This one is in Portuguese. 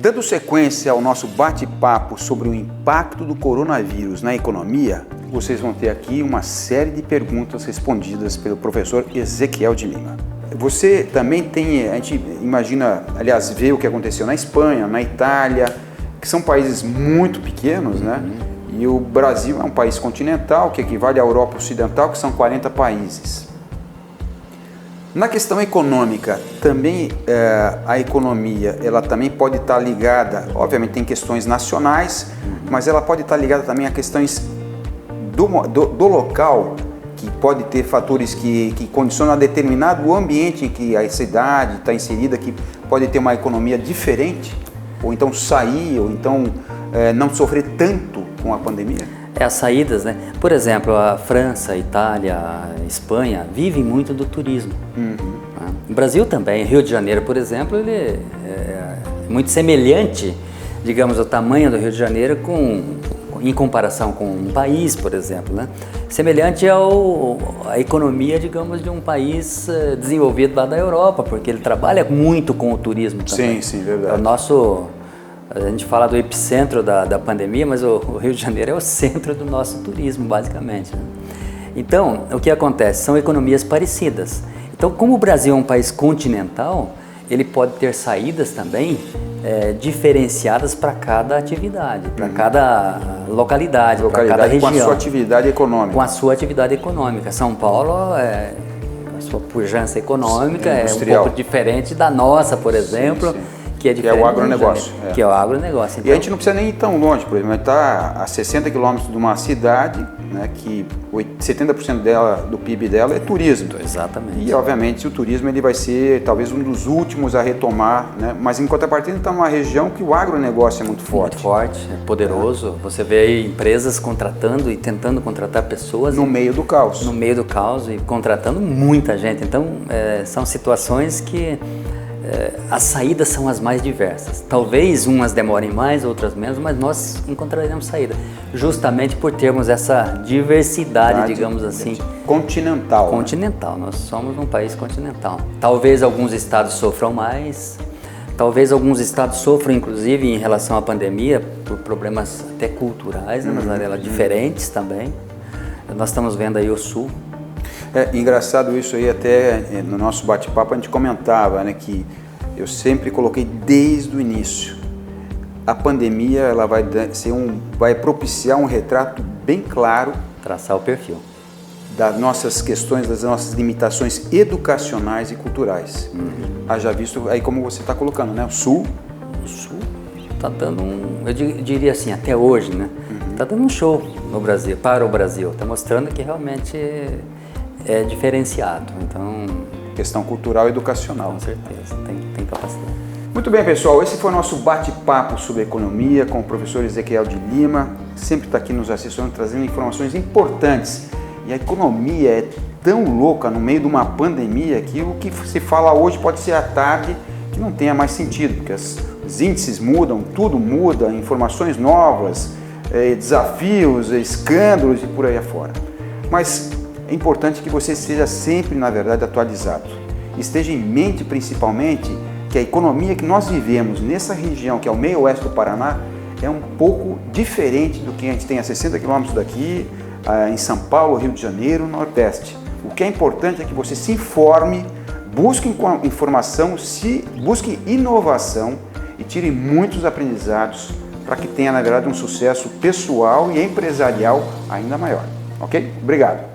Dando sequência ao nosso bate-papo sobre o impacto do coronavírus na economia, vocês vão ter aqui uma série de perguntas respondidas pelo professor Ezequiel de Lima. Você também tem, a gente imagina, aliás, vê o que aconteceu na Espanha, na Itália, que são países muito pequenos, né? E o Brasil é um país continental, que equivale à Europa Ocidental, que são 40 países. Na questão econômica, também a economia ela também pode estar ligada, obviamente tem questões nacionais, mas ela pode estar ligada também a questões do local, que pode ter fatores que condicionam a determinado ambiente em que a cidade está inserida, que pode ter uma economia diferente, ou então sair, ou então não sofrer tanto com a pandemia? As saídas, né? Por exemplo, a França, a Itália, a Espanha vivem muito do turismo. O Brasil também, Rio de Janeiro, por exemplo, ele é muito semelhante, digamos, ao tamanho do Rio de Janeiro em comparação com um país, por exemplo, né? Semelhante à economia, digamos, de um país desenvolvido lá da Europa, porque ele trabalha muito com o turismo também. Sim, verdade. A gente fala do epicentro da pandemia, mas o Rio de Janeiro é o centro do nosso turismo, basicamente, né? Então, o que acontece? São economias parecidas. Então, como o Brasil é um país continental, ele pode ter saídas também diferenciadas para cada atividade, para cada localidade, para cada região. Com a sua atividade econômica. Com a sua atividade econômica. São Paulo, a sua pujança econômica é um pouco diferente da nossa, por exemplo. Sim. Que é o agronegócio. Que é o agronegócio. Então, e a gente não precisa nem ir tão longe, por exemplo, a gente está a 60 quilômetros de uma cidade, né, que 70% do PIB dela é turismo. Exatamente. E, obviamente, o turismo ele vai ser talvez um dos últimos a retomar, né, mas em contrapartida está numa região que o agronegócio é muito forte. Muito forte, é poderoso. Você vê aí empresas contratando e tentando contratar pessoas. No meio do caos. No meio do caos e contratando muita gente. Então, são situações que as saídas são as mais diversas. Talvez umas demorem mais, outras menos, mas nós encontraremos saída. Justamente por termos essa diversidade, digamos assim. Continental. Continental. Nós somos um país continental. Talvez alguns estados sofram mais, talvez alguns estados sofram, inclusive, em relação à pandemia, por problemas até culturais, né, mas diferentes também. Nós estamos vendo aí o Sul. É engraçado isso aí, até no nosso bate-papo a gente comentava, né, que eu sempre coloquei desde o início, a pandemia ela vai propiciar um retrato bem claro, traçar o perfil das nossas questões, das nossas limitações educacionais e culturais. Haja visto aí como você está colocando, né, o Sul está dando eu diria assim, até hoje, né, está dando um show no Brasil, para o Brasil, está mostrando que realmente é diferenciado, então... Questão cultural e educacional. Com certeza, tem capacidade. Muito bem, pessoal, esse foi o nosso bate-papo sobre economia com o professor Ezequiel de Lima, sempre está aqui nos assessorando, trazendo informações importantes. E a economia é tão louca no meio de uma pandemia que o que se fala hoje pode ser à tarde que não tenha mais sentido, porque os índices mudam, tudo muda, informações novas, desafios, escândalos e por aí afora. Mas é importante que você seja sempre, na verdade, atualizado. Esteja em mente, principalmente, que a economia que nós vivemos nessa região, que é o meio oeste do Paraná, é um pouco diferente do que a gente tem a 60 quilômetros daqui, em São Paulo, Rio de Janeiro, Nordeste. O que é importante é que você se informe, busque informação, busque inovação e tire muitos aprendizados para que tenha, na verdade, um sucesso pessoal e empresarial ainda maior. Ok? Obrigado.